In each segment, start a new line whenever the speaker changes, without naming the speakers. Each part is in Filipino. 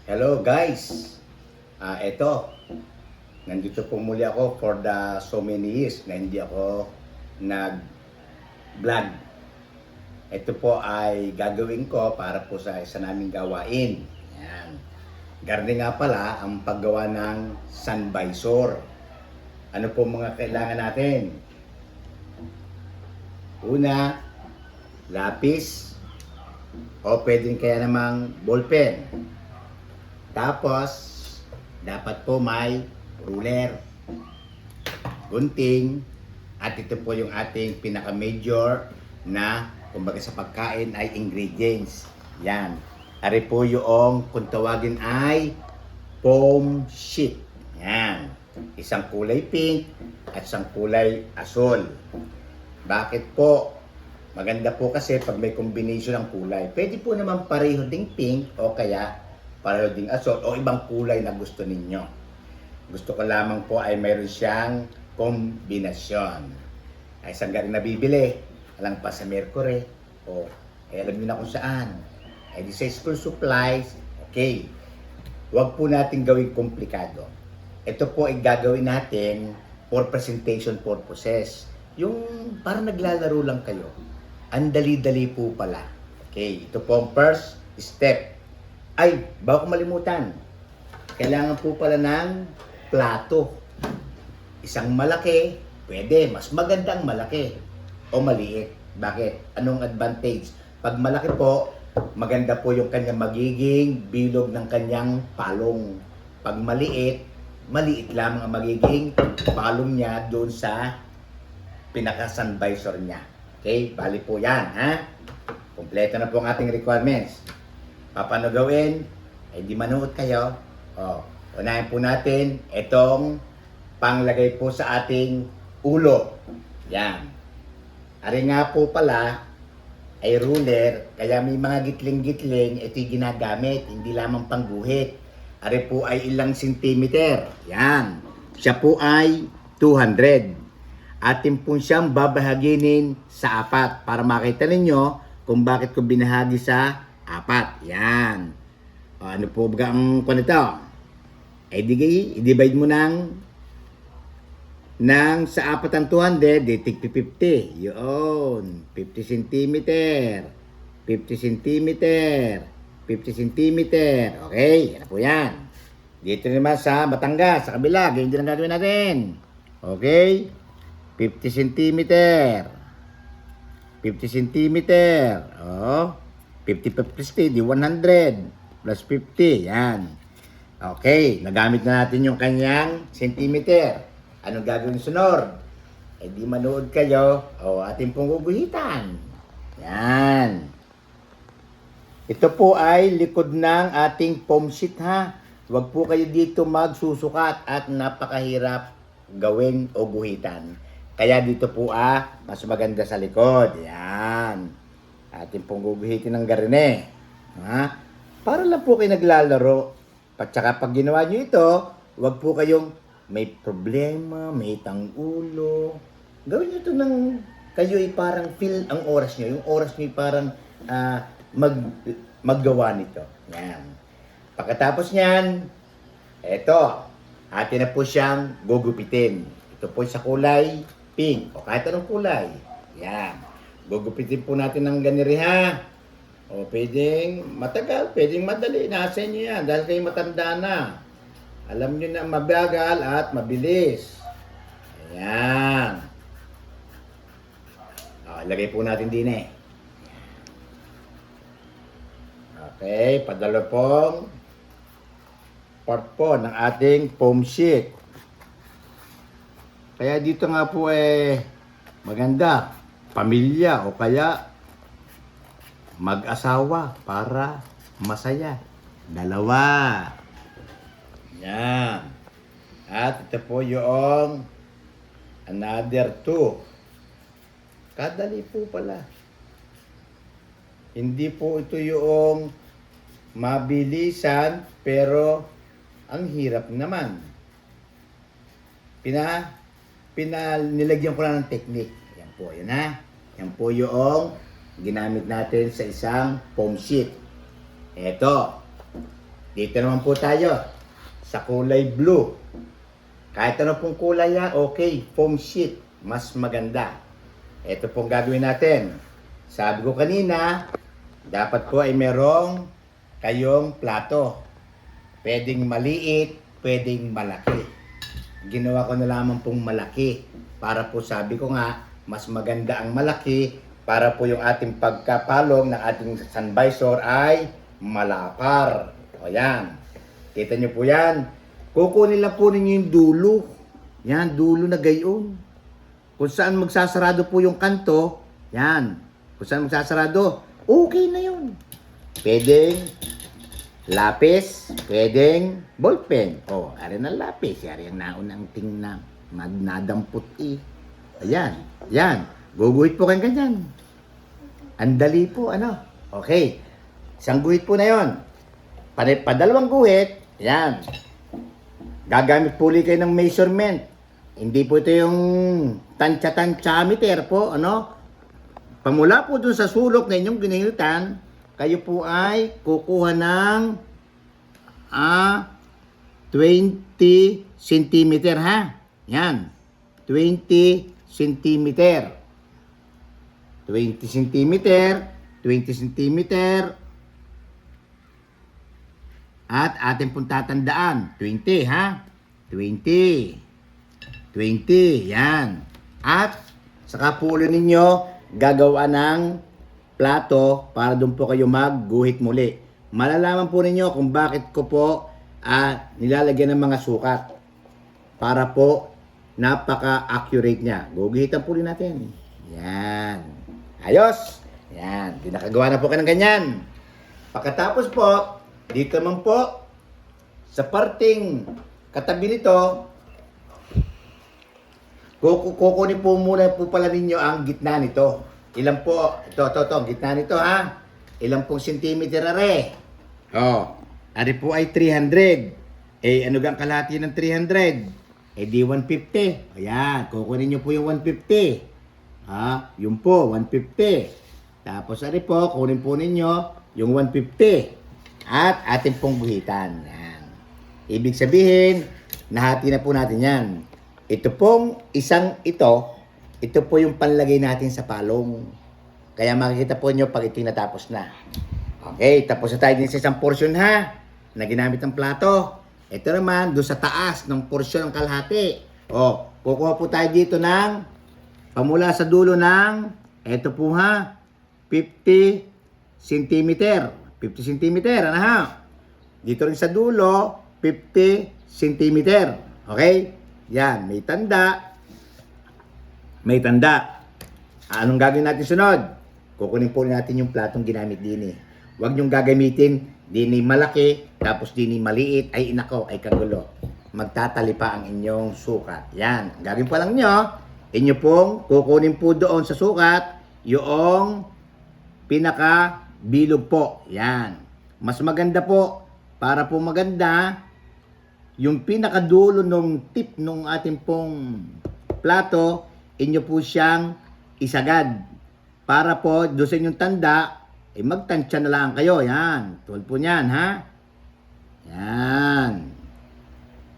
Hello guys, eto, nandito po muli ako for the so many years na hindi ako nag-vlog. Ito po ay gagawin ko para po sa isa naming gawain. Yan. Garni nga pala ang paggawa ng sun visor. Ano po mga kailangan natin? Una, lapis o pwedeng kaya namang ballpen. Tapos, dapat po may ruler, gunting, at ito po yung ating pinaka-major na, kumbaga sa pagkain, ay ingredients. Yan. Ari po yung, kung tawagin ay, foam sheet. Yan. Isang kulay pink at isang kulay asul. Bakit po? Maganda po kasi pag may combination ng kulay. Pwede po naman pareho ding pink o kaya pareho ding asul o ibang kulay na gusto ninyo. Gusto ko lamang po ay mayroon siyang kombinasyon. Ay saan galing nabibili? Alang pa sa Mercury o alam niyo na kung saan. Ay di sa school supplies. Okay. Huwag po natin gawing komplikado. Ito po ay gagawin natin for presentation purposes. Yung parang naglalaro lang kayo. Ang dali-dali po pala. Okay, ito po ang first step. Ay, bago ko malimutan, kailangan po pala ng plato. Isang malaki, pwede, mas magandang malaki o maliit. Bakit? Anong advantage? Pag malaki po, maganda po yung kanyang magiging bilog ng kanyang palong. Pag maliit, maliit lamang ang magiging palong niya doon sa pinaka-sun visor niya. Okay, bali po yan, ha? Kompleto na po ang ating requirements. Paano gawin? Eh di manood kayo. Unahin po natin itong panglagay po sa ating ulo. Yan. Ari nga po pala ay ruler, kaya may mga gitling-gitling, ito'y ginagamit, hindi lamang pangguhit. Ari po ay ilang sentimeter. Yan. Siya po ay 200. Atin po siyang babahaginin sa 4 para makita ninyo kung bakit ko binahagi sa 4. Yan. Ano po ba ang kunito? Eh i-divide mo ng sa 4 ang 200, di tig 50. Yun. 50 cm. 50 cm. 50 cm. Okay. Yan po yan. Dito naman sa Batangas, sa kabila. Ganyan din ang gagawin natin. Okay. 50 cm. 50 cm. 50 plus 50, di 100. Plus 50, yan. Okay, nagamit na natin yung kanyang centimeter. Anong gagawin sunod? Eh di manood kayo. Ating pong guguhitan. Yan. Ito po ay likod ng ating foam sheet, ha. Huwag po kayo dito magsusukat at napakahirap gawin o guhitan. Kaya dito po mas maganda sa likod. Yan. Ating pong guguhitin ng garne. Ha? Para lang po kayo naglalaro. At saka pag ginawa nyo ito, huwag po kayong may problema, may tang-ulo. Gawin nyo ito ng kayo ay parang feel ang oras nyo. Yung oras nyo ay parang maggawa nito. Yan. Pagkatapos nyan, eto, atin na po siyang gugupitin. Ito po sa kulay pink o kahit anong kulay. Yan. Gugupitin po natin ng ganiri, ha. Pwedeng matagal, pwedeng madali. Nasa inyo yan dahil kayo matanda na. Alam nyo na mabagal at mabilis. Ayan. Lagay po natin din eh. Okay, padalo pong part po ng ating foam sheet. Kaya dito nga po maganda, pamilya o kaya mag-asawa para masaya. Dalawa. Yan. At ito po yung another 2. Kadali po pala. Hindi po ito yung mabilisan pero ang hirap naman. Nilagyan ko lang ng technique. Yan po, yun ha. Yan po yung ginamit natin sa isang foam sheet. Eto, Dito naman po tayo sa kulay blue. Kahit ano pong kulay yan, okay. Foam sheet, mas maganda. Ito pong gagawin natin. Sabi ko kanina, dapat po ay merong kayong plato. Pwedeng maliit, pwedeng malaki. Ginawa ko na lamang pong malaki. Para po sabi ko nga, mas maganda ang malaki para po yung ating pagkapalong ng ating sun visor ay malapar. O yan. Kita nyo po yan. Kukunin lang po ninyo yung dulo. Yan, dulo na gayon. Kung saan magsasarado po yung kanto, yan. Kung saan magsasarado, okay na yun. Pwedeng lapis, pwedeng ballpen. O, ari na lapis. Ari ang naunang tingnan. Nadampot eh. Ayan, yan. Guguhit po kayong ganyan. Andali po, ano. Okay. Isang guhit po na yon. Padalawang guhit, yan. Gagamit po ulit kayo ng measurement. Hindi po ito yung tansya-tansyameter po, ano. Pamula po dun sa sulok na inyong ginahitan, kayo po ay kukuha ng 20 centimeter, ha. Yan. 20 centimeter. 20 centimeter, 20 centimeter, at atin pong tatandaan, 20 ha? 20. 20, yan. At saka po ulit ninyo gagawa ng plato para doon po kayo magguhit muli. Malalaman po ninyo kung bakit ko po nilalagyan ng mga sukat. Para po napaka-accurate niya. Guguhitan po rin natin. Yan. Ayos. Yan. Pinakagawa na po kayo ng ganyan. Pagkatapos po, dito naman po, sa parting katabi nito, kukunin po muna po pala ninyo ang gitna nito. Ilan po? Ito, gitna nito ha. Ilan pong centimeter are? Ari po ay 300. Ano gang kalahati ng 300? Di 150. Ayan, kukunin nyo po yung 150. Yun po, 150. Tapos ari po, kunin po ninyo yung 150. At ating pong guhitan. Yan. Ibig sabihin, nahati na po natin yan. Ito pong isang ito po yung panlagay natin sa palong. Kaya makikita po nyo pag ito natapos na. Okay, tapos na tayo din sa isang portion ha, na ginamit ng plato. Ito naman, doon sa taas ng portion ng kalahati. Kukuha po tayo dito ng, pamula sa dulo ng, ito po ha, 50 centimeter. 50 cm, ano ha? Dito rin sa dulo, 50 cm. Okay? Yan, may tanda. May tanda. Anong gagawin natin sunod? Kukunin po natin yung platong ginamit din eh. Huwag niyong gagamitin din malaki, tapos din maliit. Ay inako, ay kagulo. Magtatali pa ang inyong sukat. Yan. Gagawin pa lang nyo, inyo pong kukunin po doon sa sukat yung pinaka bilog po. Yan. Mas maganda po, para po maganda, yung pinakadulo ng tip ng ating pong plato, inyo po siyang isagad. Para po, doon sa inyong tanda, magtansya na lang kayo. Yan. Tulad po niyan, ha? Yan.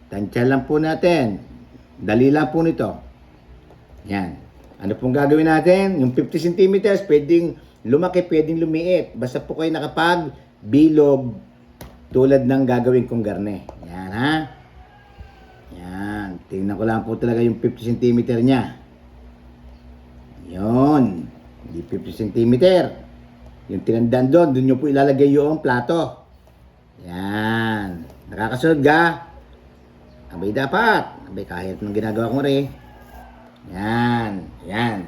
Tansya lang po natin. Dali lang po nito. Yan. Ano pong gagawin natin? Yung 50 centimeters, pwedeng lumaki, pwedeng lumiit. Basta po kayo nakapag-bilog tulad ng gagawin kong garne. Yan, ha? Yan. Tingnan ko lang po talaga yung 50 cm niya. Yun. Hindi 50 cm. Yung tinandaan doon nyo po ilalagay yung plato. Yan. Nakakasunod ga? Abay dapat. Abay kahit nung ginagawa ko rin. Yan. Yan.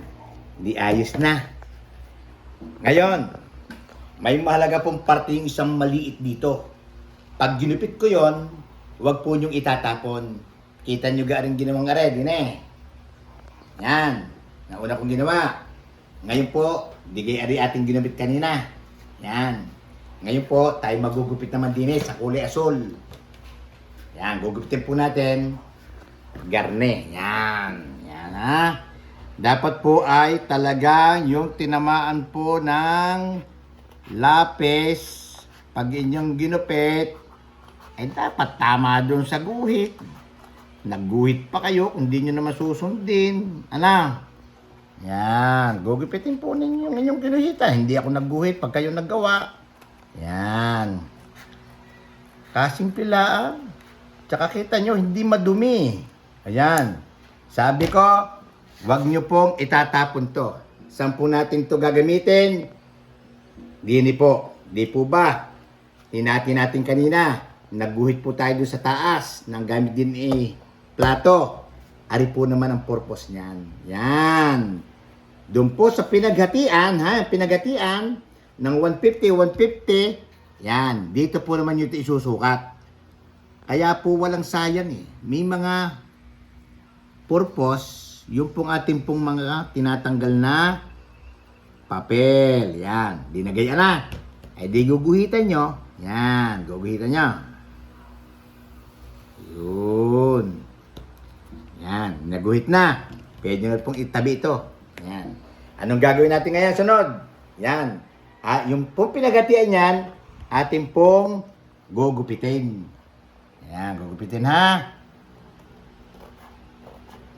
Hindi ayos na. Ngayon, may mahalaga pong parte yung isang maliit dito. Pag ginupit ko yon, huwag po niyong itatapon. Kita nyo garing ginawang din eh. Yan. Nauna kong ginawa. Ngayon po, digay ari ating ginupit kanina. Yan. Ngayon po, tayo magugupit naman din sa kulay asul. Yan, gugupitin po natin. Garne. Yan. Yan ha. Dapat po ay talagang yung tinamaan po ng lapis, pag inyong ginupit, Eh dapat tama doon sa guhit. Nagguhit pa kayo kung di nyo naman susundin. Ano? Yan. Gugupitin po ninyo yung inyong kinuhita. Hindi ako nagguhit pag kayo naggawa. Yan. Kasimple lang. Tsaka kita nyo, hindi madumi. Ayan. Sabi ko, wag nyo pong itatapon to. Saan po natin to gagamitin? Dini po. Di po ba? Hinati natin kanina. Nagguhit po tayo doon sa taas ng gamit din plato. Ari po naman ang purpose niyan. Yan. Doon po sa pinaghatian, pinaghatian ng 150, 150. Yan. Dito po naman yung isusukat. Kaya po walang sayang eh. May mga purpose, yung pong ating pong mga tinatanggal na papel. Yan. Dinagay na. Eh di guguhitan nyo. Yan. Guguhitan nyo. Yun. Yan. Naguhit na. Pwede nyo pong itabi ito. Yan. Anong gagawin natin ngayon? Sunod. Yan. Yung pong pinagatian yan, ating pong gugupitin. Yan. Gugupitin ha.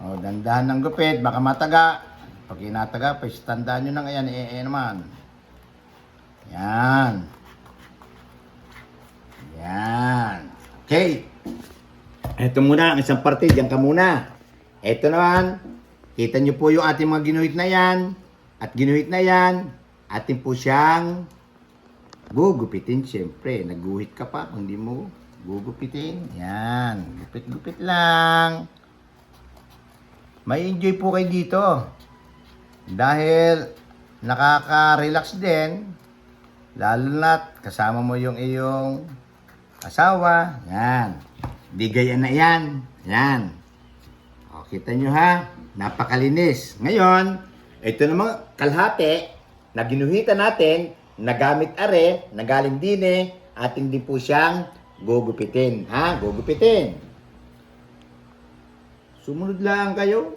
O, dandahan ng gupit. Baka mataga. Pag inataga, tandaan nyo na ngayon. Naman. Yan. Yan. Okay. Ito muna, ang isang parte, diyan ka muna. Ito naman, kita nyo po yung ating mga ginuhit na yan. At ginuhit na yan, ating po siyang gugupitin. Siyempre, nagguhit ka pa, kung hindi mo gugupitin. Yan, gupit-gupit lang. May enjoy po kayo dito. Dahil nakaka-relax din. Lalo na't kasama mo yung iyong asawa. Yan. Digayan na yan. Yan. O, kita nyo ha. Napakalinis. Ngayon, ito namang kalahati na ginuhitan natin, nagamit are, nagaling dine, ating din po siyang gugupitin. Ha? Gugupitin. Sumunod lang kayo.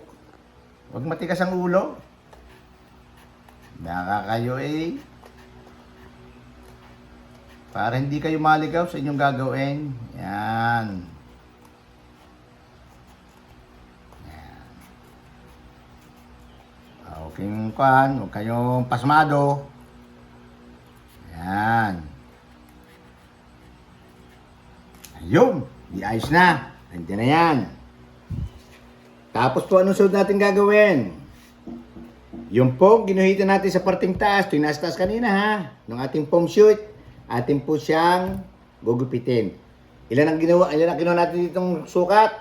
Huwag matigas ang ulo. Baka kayo para hindi kayo maligaw sa inyong gagawin. Yan. Yan. Okay yung kuhan. Huwag kayong pasmado. Yan. Ayun. Di ayos na. Nandiyan na yan. Tapos po, anong sunod natin gagawin? Yung pong ginuhitan natin sa parting taas, ito yung nasa taas kanina ha, ng ating pong shoot, atin po siyang gugupitin. Ilan ang ginawa natin ditong sukat?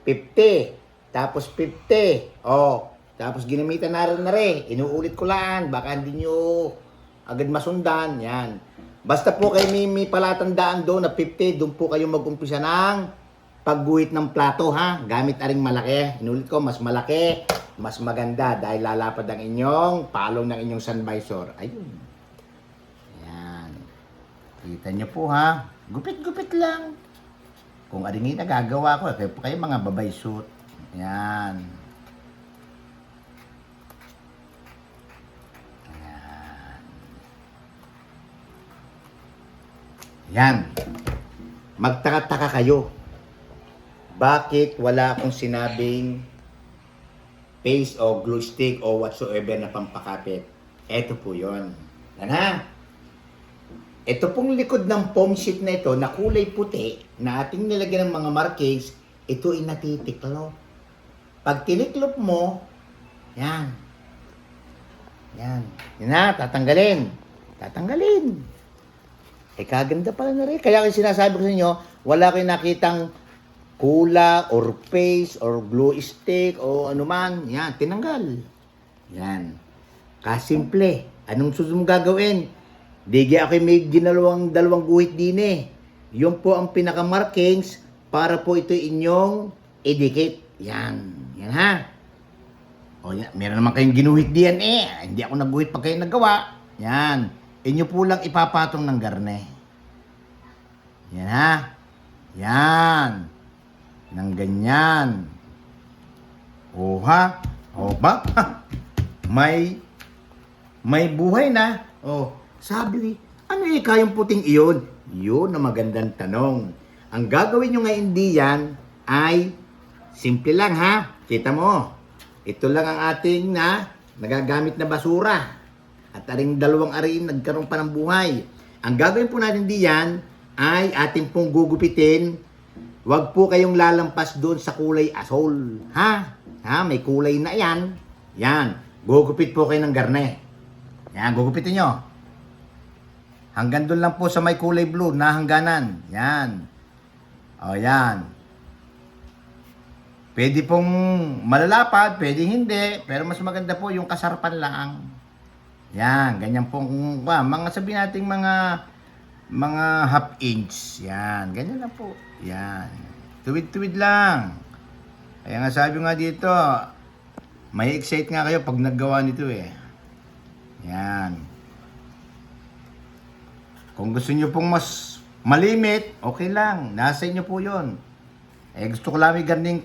50. Tapos 50. Oh, tapos ginamitan na rin. Inuulit ko lang, baka hindi nyo agad masundan. Yan. Basta po kayo may palatandaan doon na 50, doon po kayo mag-umpisa ng pagguhit ng plato ha. Gamit aring malaki. Inulit ko, mas malaki, mas maganda dahil lalapad ang inyong palong ng inyong sun visor. Ayun. Yan. Kita nyo po ha. Gupit-gupit lang. Kung aring nagagawa ko, kayo mga babay suit. Yan. Yan. Yan. Magtaka-taka kayo. Bakit wala akong sinabing paste o glue stick o whatsoever na pampakapit? Ito po yon. Yan ha. Ito pong likod ng foam sheet na ito na kulay puti na ating nilagyan ng mga markings, ito ay natitiklop. Pag tiniklop mo, yan. Yan. Yan na, tatanggalin. Tatanggalin. Eh, kaganda pala na rin. Kaya kasi sinasabi ko sa inyo, wala kayong nakitang kula or paste or glue stick o anuman. Yan, tinanggal. Yan. Kasimple. Anong susunod gagawin? Digi ako may dalawang guhit din eh. Yun po ang pinaka-markings para po ito inyong idikit. Yan. Yan ha. O yan. Meron naman kayong ginuhit diyan eh. Hindi ako nagguhit pag kayo naggawa. Yan. Inyo po lang ipapatong ng garne. Yan ha. Yan. Nang ganyan. O ha? O ba? May buhay na. O, sabi, ano kayong puting iyon? Yun na magandang tanong. Ang gagawin nyo ngayon diyan ay simple lang ha. Kita mo, ito lang ang ating nagagamit na basura. At aring dalawang ariin nagkaroon pa ng buhay. Ang gagawin po natin diyan ay ating pong gugupitin. Huwag po kayong lalampas doon sa kulay asol. Ha? May kulay na yan. Yan. Gugupit po kayo ng garne. Yan, gugupitin nyo. Hanggang doon lang po sa may kulay blue na hangganan. Yan. O, yan. Pwede pong malalapad, pwede hindi. Pero mas maganda po yung kasarapan lang. Yan, ganyan pong, mga sabihin nating mga half inch. Yan, ganyan lang po. Yan. Tuwid-tuwid lang. Kaya nga sabi nga dito, may excite nga kayo pag naggawa nito eh. Yan. Kung gusto nyo pong mas malimit, okay lang. Nasa inyo po yun. Gusto ko lang ganing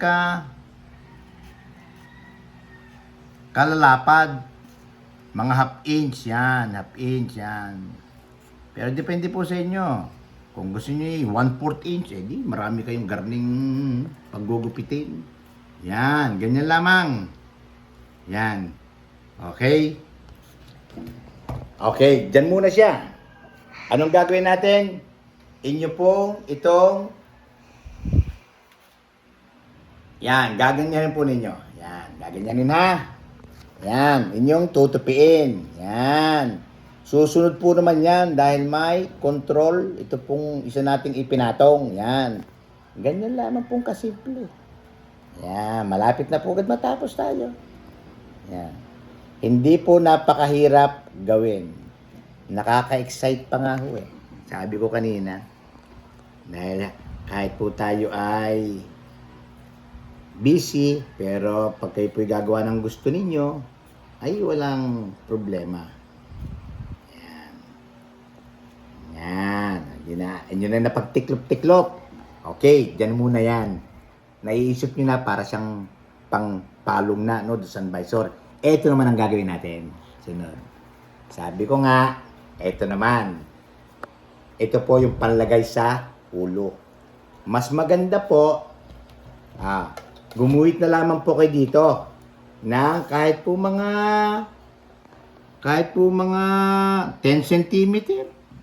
kalalapad. Mga half inch yan. Half inch yan. Pero depende po sa inyo. Kung gusto nyo 1/4 inch, di marami kayong garning paggugupitin. Yan. Ganyan lamang. Yan. Okay? Okay. Dyan muna siya. Anong gagawin natin? Inyo pong itong yan, gaganyanin po ninyo. Yan, gaganyanin ha. Yan, inyong tutupiin. Yan. Susunod po naman yan dahil may control. Ito pong isa nating ipinatong. Yan. Ganyan lamang pong kasimple. Yan, malapit na po agad matapos tayo. Yan. Hindi po napakahirap gawin. Nakaka-excite pa nga ho eh. Sabi ko kanina, dahil kahit po tayo ay busy, pero pag kayo po'y gagawa ng gusto ninyo, ay walang problema. Yan. Yan. Inyo na napagtiklop-tiklop. Okay, dyan muna yan. Naiisip nyo na para siyang pangpalong na, no, sa visor. Ito naman ang gagawin natin. Sunod. Sabi ko nga, ito naman. Ito po yung panlagay sa ulo. Mas maganda po, gumuhit na lamang po kayo dito na kahit po mga 10 cm.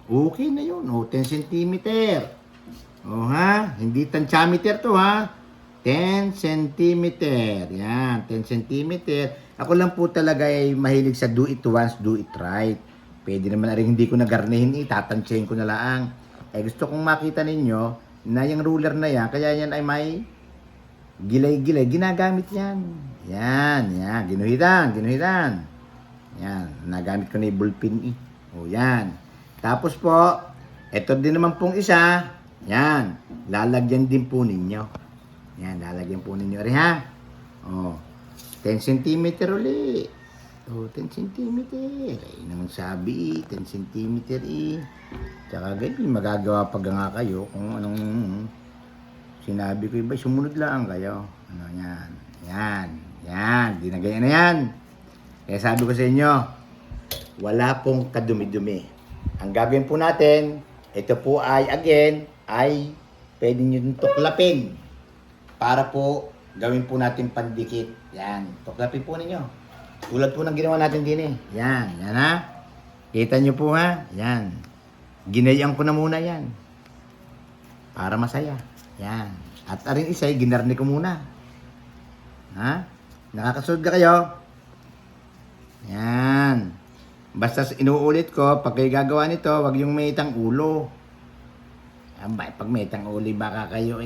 Okay na yun. 10 cm. Hindi tantiameter to ha. 10 cm. Yan, 10 cm. Ako lang po talaga ay mahilig sa do it once, do it right. Pwede naman na rin hindi ko nagarnihin, itatansyahin ko na lang. Gusto kong makita ninyo na yung ruler na yan, kaya yan ay may gilay-gilay. Ginagamit yan. Yan. Ginuhitan. Yan. Nagamit ko na yung ballpen eh. Yan. Tapos po, ito din naman pong isa. Yan. Lalagyan din po ninyo. Yan. Lalagyan po ninyo rin ha. 10 cm ulit. 10 cm. Ay naman sabi, 10 cm eh. Tsaka ganyan, magagawa pag nga kayo kung anong sinabi ko iba, sumunod lang kayo. Yan. Ginagaya na yan. Kaya sabi ko sa inyo, wala pong kadumi-dumi. Ang gagawin po natin, ito po ay, again, ay pwede nyo tuklapin para po gawin po natin pandikit. Yan. Tuklapin po ninyo. Tulad po ng ginawa natin din eh. Yan ha. Kita nyo po ha. Yan. Ginayang ko na muna yan. Para masaya. Yan. At aring isa, ginarni ko muna. Ha? Nakakasunod ka kayo? Yan. Basta inuulit ko, pag kayo gagawa nito, wag yung may itang ulo. Abay, pag may itang ulo, baka kayo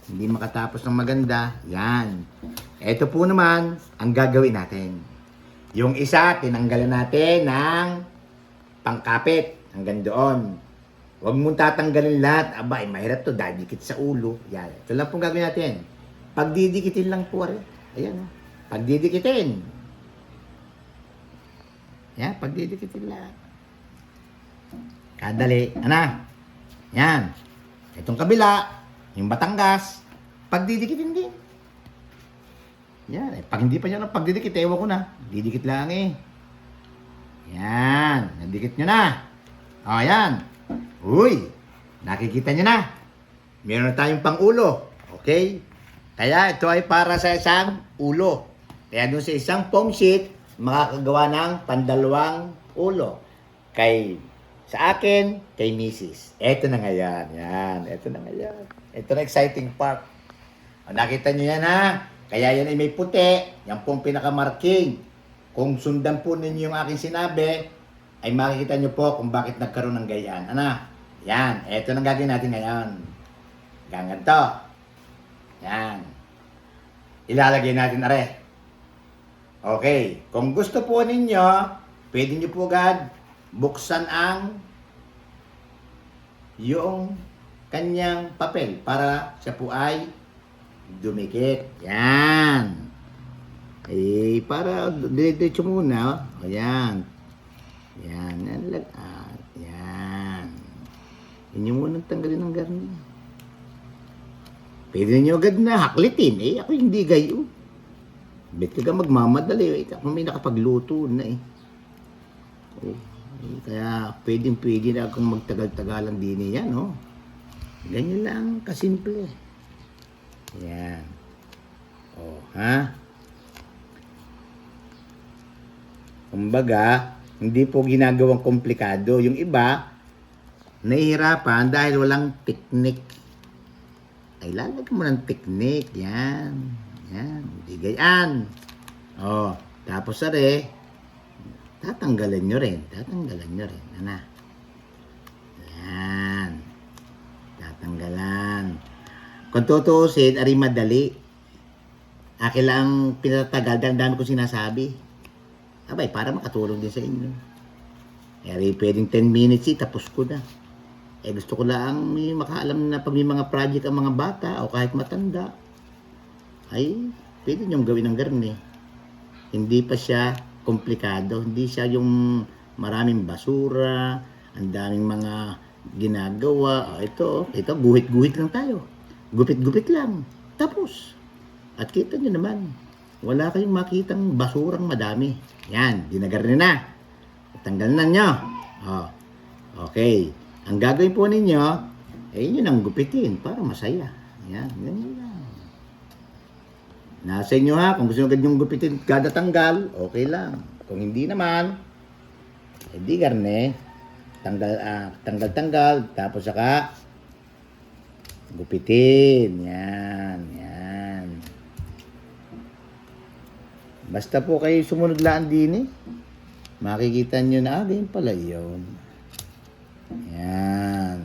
hindi makatapos ng maganda. Yan. Ito po naman ang gagawin natin. Yung isa, tinanggalan natin ng pangkapit hanggang doon. Huwag mong tatanggalin lahat. Aba, mahirap to. Dadikit sa ulo. Yan. Ito lang pong gagawin natin. Pagdidikitin lang po rin. Ayan. Pagdidikitin. Yan. Pagdidikitin lang. Kadali. Yan. Itong kabila. Yung Batangas. Pagdidikitin din. Yan. Pag hindi pa nyo pagdidikit, ewan ko na. Didikit lang eh. Yan. Nadikit nyo na. Yan. Uy. Nakikita nyo na. Meron na tayong pang-ulo. Okay? Kaya ito ay para sa isang ulo. Kaya doon sa isang foam sheet, makakagawa ng pandalawang ulo. Sa akin, kay Mrs. Ito na nga yan. Yan. Ito na nga yan. Ito na exciting part. O, nakita nyo yan ha? Kaya yan ay may puti. Yan pong pinaka-marking. Kung sundan po ninyo yung aking sinabi, ay makikita nyo po kung bakit nagkaroon ng gayaan. Ano? Yan. Ito na gagawin natin ngayon. Ganito. Yan. Ilalagay natin are. Okay. Kung gusto po ninyo, pwede nyo po agad buksan yung kanyang papel para siya po ay dumikit. Yan. Para diretso muna. O, yan. Yan. Yan. Yun yung munang tanggalin ng garni. Pwede nyo agad na haklitin. Ako hindi gayo. Bet ka magmamadali. Ako may nakapagluto na kaya pwede na akong magtagal-tagalan din yan, no? Ganyan lang, kasimple. Yan. Ha? Kumbaga, hindi po ginagawang komplikado. Yung iba, nahihirapan dahil walang teknik. Ay, lalagyan mo ng teknik. Yan. Yan. Hindi gayaan. Tapos tatanggalan nyo rin. Ano? Yan. Tatanggalan. Kung tutuusin, ari madali. Akin lang pinatagal, dami ko sinasabi. Abay, para makatulong din sa inyo. Ari, pwedeng 10 minutes tapos ko na. Gusto ko lang may makaalam na pag may mga project ang mga bata o kahit matanda, ay pwede nyong gawin ng garni. Hindi pa siya komplikado. Hindi siya yung maraming basura, ang daming mga ginagawa. Ito, guhit-guhit lang tayo. Gupit-gupit lang. Tapos. At kita nyo naman, wala kayong makitang basurang madami. Yan, dinagarni na. Tanggal na nyo. Okay. Ang gagawin po ninyo, yun ang gupitin para masaya. Yan, ganyan lang. Nasa inyo ha, kung gusto nyo yung gupitin kada tanggal, okay lang. Kung hindi naman, di garne. Tanggal, tapos saka gupitin. Yan. Basta po kayo sumunod lang din makikita nyo na, ganyan pala yun. Yan.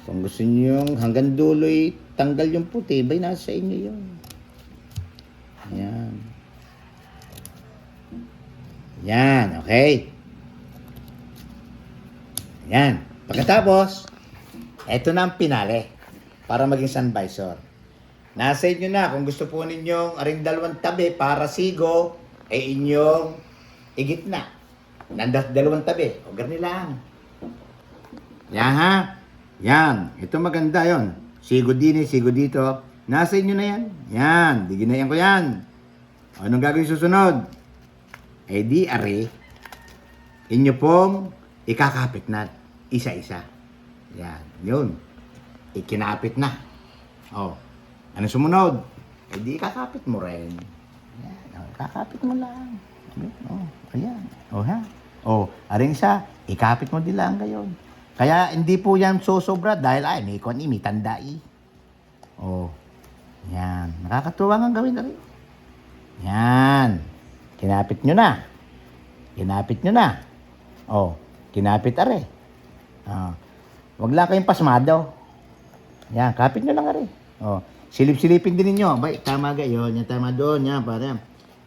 Kung gusto nyo yung hanggang dulo tanggal yung puti, bay nasa inyo yun. Yan. Yan, okay. Yan. Pagkatapos, eto na ang pinale para maging sun visor. Nasa inyo na kung gusto po ninyong aring dalawang tabi para sigo ay inyong igitna. Dalawang tabi. O ganun lang. Yan ha. Yan. Ito maganda yon. Sigo din sigo dito. Nasa inyo na yan. Yan. Diginayan ko yan. O, anong gagawin susunod? Di are. Inyo pong ikakapit na isa-isa. Yan. Yun. Ikinapit na. Ano sumunod? Di kakapit mo rin. Yan. Kakapit mo lang. Ayan. Ha? Aring isa, ikapit mo din lang gayon. Kaya hindi po yan sosobra dahil may tanda yan. Nakakatuwa nga gawin na rin. Yan. Kinapit nyo na. Kinapit are. Wag lang kayong pasmado. Yan, kapit nyo lang are. Silip-silipin din ninyo. Bay, tama gayon. Yan, tama doon. Yan, para.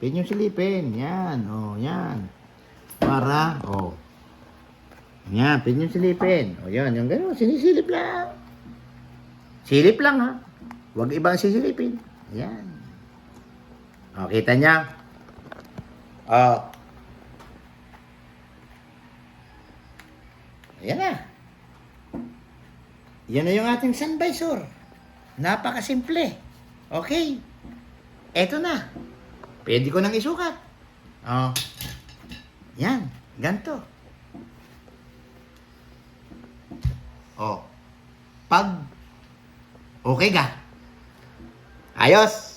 Pwede nyo silipin. Yan. Yan. Para. Yan, pwede nyo silipin. Yan, yung gano'n. Sinisilip lang. Silip lang, ha. Huwag ibang sisilipin. Yan. Kita niya. Ayan na. Yan na yung ating sun visor. Napakasimple. Okay. Eto na. Pwede ko nang isukat. Yan. Ganto. Pag Okay ka? Ayos!